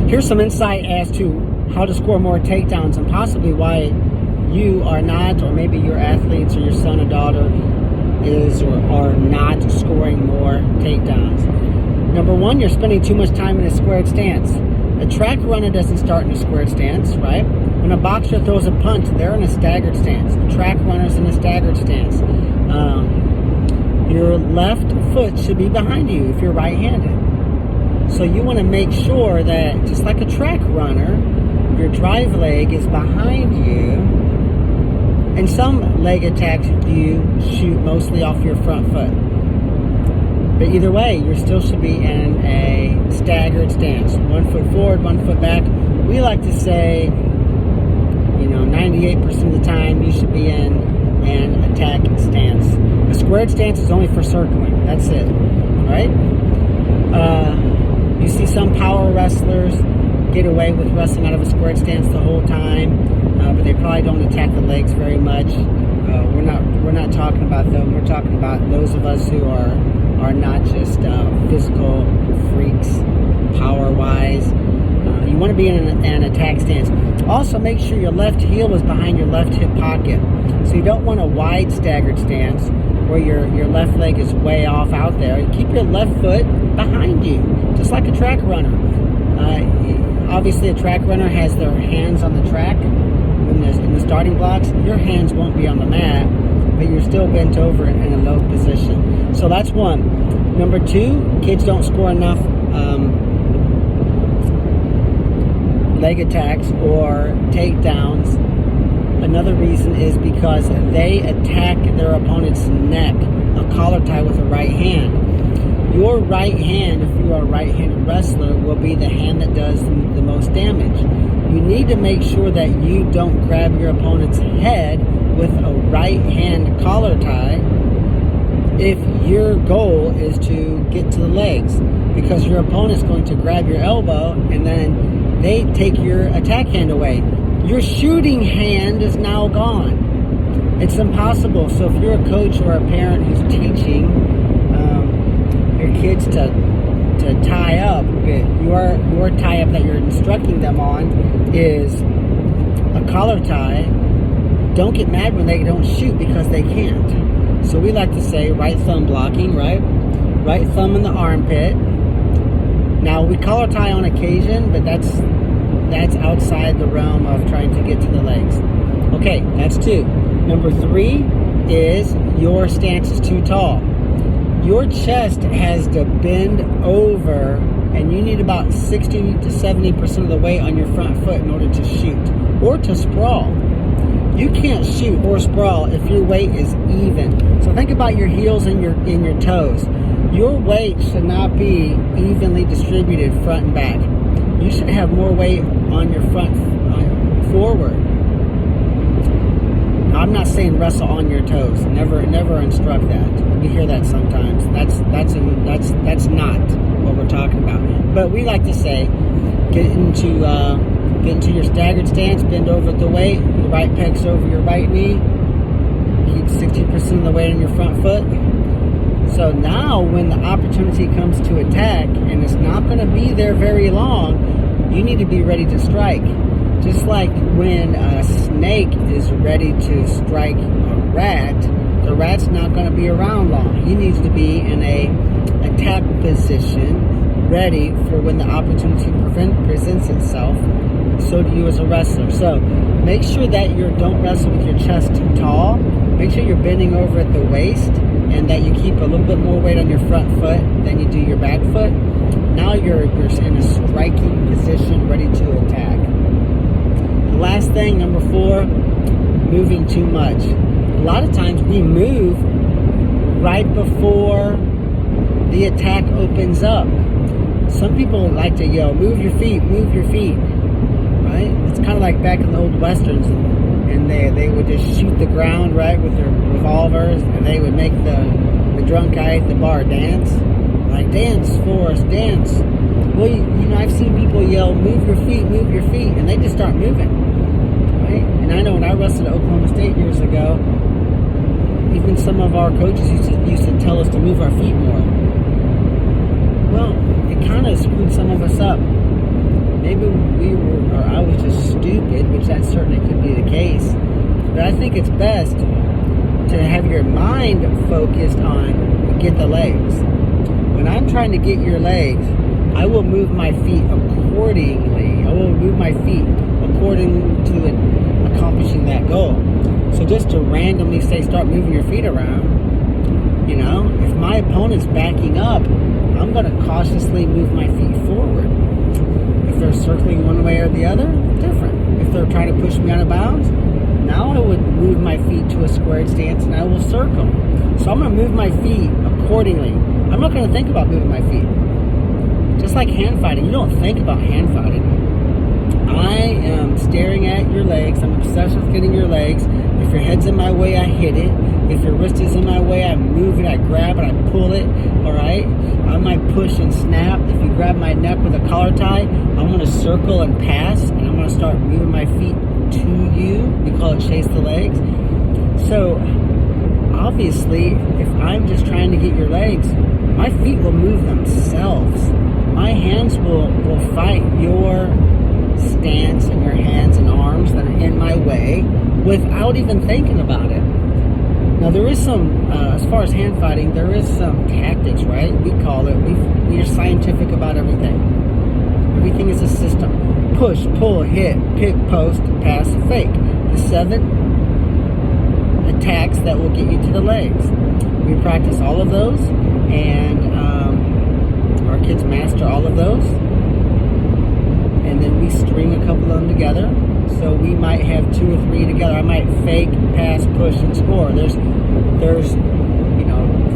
here's some insight as to how to score more takedowns and possibly why you are not, or maybe your athletes or your son or daughter is or are not scoring more takedowns. Number one, you're spending too much time in a squared stance. A track runner doesn't start in a squared stance, right? When a boxer throws a punch, they're in a staggered stance. A track runner's in a staggered stance. Your left foot should be behind you if you're right-handed. So you want to make sure that, just like a track runner, your drive leg is behind you. And some leg attacks you shoot mostly off your front foot. But either way, you still should be in a staggered stance. 1 foot forward, 1 foot back. We like to say, 98% of the time you should be in an attack stance. A squared stance is only for circling. That's it, right? You see some power wrestlers get away with wrestling out of a squared stance the whole time, but they probably don't attack the legs very much. We're not talking about them. We're talking about those of us who are not just physical freaks, power-wise. You want to be in an attack stance. Also, make sure your left heel is behind your left hip pocket. So you don't want a wide staggered stance where your left leg is way off out there. You keep your left foot behind you, just like a track runner. Obviously, a track runner has their hands on the track in the starting blocks. Your hands won't be on the mat, but you're still bent over in a low position. So that's one. Number two, kids don't score enough leg attacks or takedowns. Another reason is because they attack their opponent's neck, a collar tie with a right hand. Your right hand, if you are a right-handed wrestler, will be the hand that does the most damage. You need to make sure that you don't grab your opponent's head with a right hand collar tie if your goal is to get to the legs, because your opponent's going to grab your elbow and then they take your attack hand away. Your shooting hand is now gone. It's impossible. So if you're a coach or a parent who's teaching your kids to tie up, your tie up that you're instructing them on is a collar tie, don't get mad when they don't shoot because they can't. So we like to say right thumb blocking, right? Right thumb in the armpit. Now, we collar tie on occasion, but that's outside the realm of trying to get to the legs. Okay, that's two. Number three is your stance is too tall. Your chest has to bend over, and you need about 60 to 70% of the weight on your front foot in order to shoot or to sprawl. You can't shoot or sprawl if your weight is even. So think about your heels and your toes. Your weight should not be evenly distributed front and back. You should have more weight on your front forward. Now, I'm not saying wrestle on your toes. Never instruct that. You hear that sometimes. That's not what we're talking about. But we like to say, get into your staggered stance, bend over at the weight, your right peg's over your right knee, keep 60% of the weight on your front foot. So now when the opportunity comes to attack, and it's not going to be there very long, you need to be ready to strike. Just like when a snake is ready to strike a rat, the rat's not going to be around long. He needs to be in a attack position, ready for when the opportunity presents itself. So do you as a wrestler. So make sure that you don't wrestle with your chest too tall. Make sure you're bending over at the waist and that you keep a little bit more weight on your front foot than you do your back foot. Now you're in a striking position, ready to attack. The last thing, number four, moving too much. A lot of times we move right before the attack opens up. Some people like to yell, move your feet, right? It's kind of like back in the old westerns, and they would just shoot the ground, right, with their revolvers, and they would make the drunk guy at the bar dance. Like, dance, Forrest, dance. Well, I've seen people yell, move your feet, and they just start moving, right? And I know when I wrestled at Oklahoma State years ago, even some of our coaches used to tell us to move our feet more. Well, it kind of screwed some of us up. maybe I was just stupid, which that certainly could be the case. But I think it's best to have your mind focused on get the legs. When I'm trying to get your legs, I will move my feet accordingly. I will move my feet according to accomplishing that goal. So just to randomly say, start moving your feet around, if my opponent's backing up, I'm going to cautiously move my feet forward. If they're circling one way or the other, different. If they're trying to push me out of bounds, now I would move my feet to a squared stance and I will circle. So I'm going to move my feet accordingly. I'm not going to think about moving my feet. Just like hand fighting, you don't think about hand fighting. I am staring at your legs. I'm obsessed with getting your legs. If your head's in my way, I hit it. If your wrist is in my way, I move it, I grab it, I pull it, all right? I might push and snap. If you grab my neck with a collar tie, I'm going to circle and pass, and I'm going to start moving my feet to you. We call it chase the legs. So, obviously, if I'm just trying to get your legs, my feet will move themselves. My hands will fight your stance and your hands and arms that are in my way without even thinking about it. Now there is some, as far as hand fighting, there is some tactics, right? We call it, we are scientific about everything. Everything is a system. Push, pull, hit, pick, post, pass, fake. The 7 attacks that will get you to the legs. We practice all of those, and our kids master all of those. And then we string a couple of them together. So we might have 2 or 3 together. I might fake, pass, push, and score. There's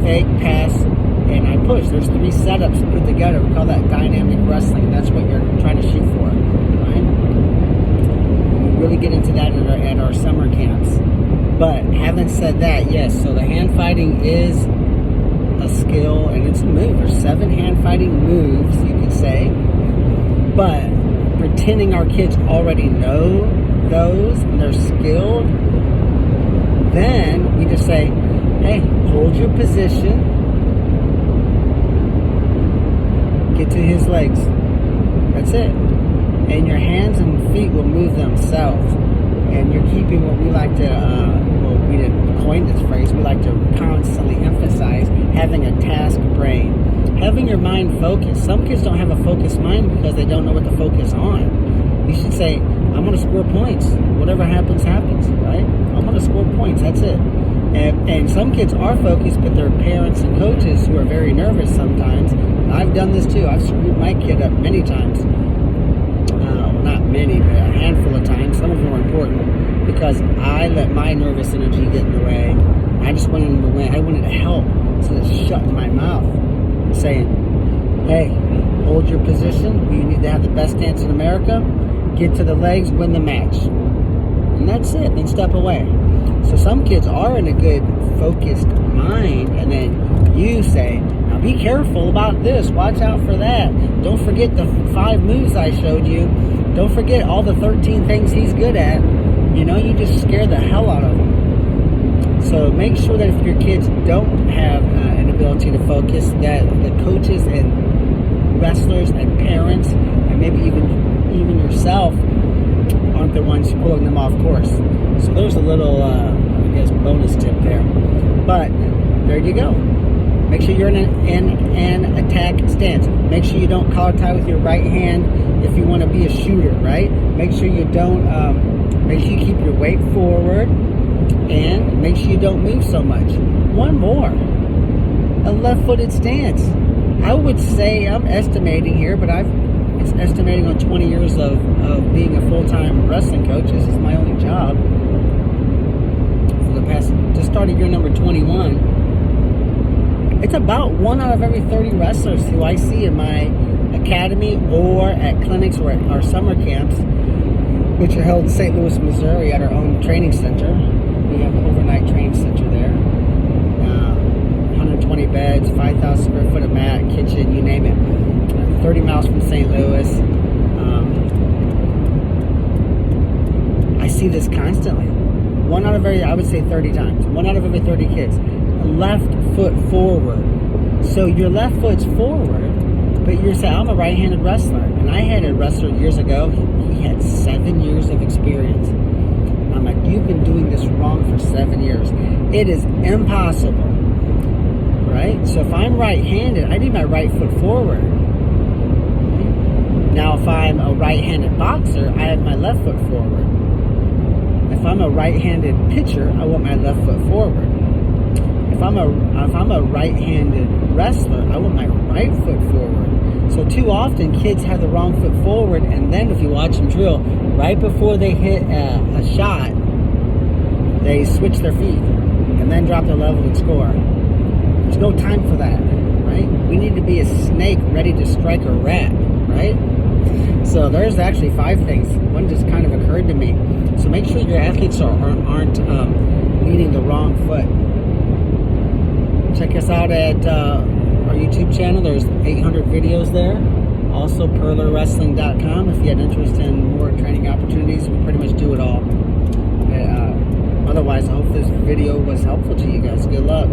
fake, pass, and I push. There's 3 setups put together. We call that dynamic wrestling. That's what you're trying to shoot for, right? We really get into that at our summer camps. But having said that, yes, so the hand fighting is a skill, and it's a move. There's 7 hand fighting moves, you could say. But pretending our kids already know those and they're skilled, then we just say, hey, hold your position, get to his legs. That's it. And your hands and feet will move themselves. And you're keeping what we like to, we didn't coin this phrase, we like to constantly emphasize having a task brain. Having your mind focused. Some kids don't have a focused mind because they don't know what to focus on. You should say, I'm going to score points. Whatever happens, happens, right? I'm going to score points. That's it. And some kids are focused, but their parents and coaches who are very nervous sometimes. And I've done this too. I've screwed my kid up many times. Not many, but a handful of times. Some of them are important because I let my nervous energy get in the way. I just wanted to win. I wanted to help instead of shutting my mouth. Saying, hey, hold your position. You need to have the best stance in America. Get to the legs, win the match. And that's it. Then step away. So some kids are in a good focused mind, and then you say, now be careful about this. Watch out for that. Don't forget the 5 moves I showed you. Don't forget all the 13 things he's good at. You just scare the hell out of them. So make sure that if your kids don't have an ability to focus, that the coaches and wrestlers and parents and maybe even yourself aren't the ones pulling them off course. So there's a little, bonus tip there. But there you go. Make sure you're in an attack stance. Make sure you don't collar tie with your right hand if you want to be a shooter, right? Make sure you don't. Make sure you keep your weight forward. And make sure you don't move so much. One more. A left-footed stance. I would say, I'm estimating here, but it's estimating on 20 years of being a full-time wrestling coach. This is my only job. For the past, just started year number 21. It's about 1 out of every 30 wrestlers who I see in my academy or at clinics or at our summer camps, which are held in St. Louis, Missouri at our own training center. We have an overnight training center there. 120 beds, 5,000 square foot of mat, kitchen, you name it. 30 miles from St. Louis. I see this constantly. 1 out of every, I would say 30 times. 1 out of every 30 kids. Left foot forward. So your left foot's forward, But you're saying, I'm a right-handed wrestler. And I had a wrestler years ago. He had 7 years of experience. I'm like, you've been doing this wrong for 7 years. It is impossible. Right? So if I'm right-handed, I need my right foot forward. Now, if I'm a right-handed boxer, I have my left foot forward. If I'm a right-handed pitcher, I want my left foot forward. If I'm a right-handed wrestler, I want my right foot forward. So too often, kids have the wrong foot forward, and then if you watch them drill, right before they hit a shot, they switch their feet and then drop their level and score. There's no time for that, right? We need to be a snake ready to strike a rat, right? So there's actually 5 things. One just kind of occurred to me. So make sure your athletes aren't leaning the wrong foot. Check us out at our YouTube channel. There's 800 videos there. Also, PurlerWrestling.com. If you had interest in more training opportunities, we pretty much do it all. Otherwise, I hope this video was helpful to you guys. Good luck.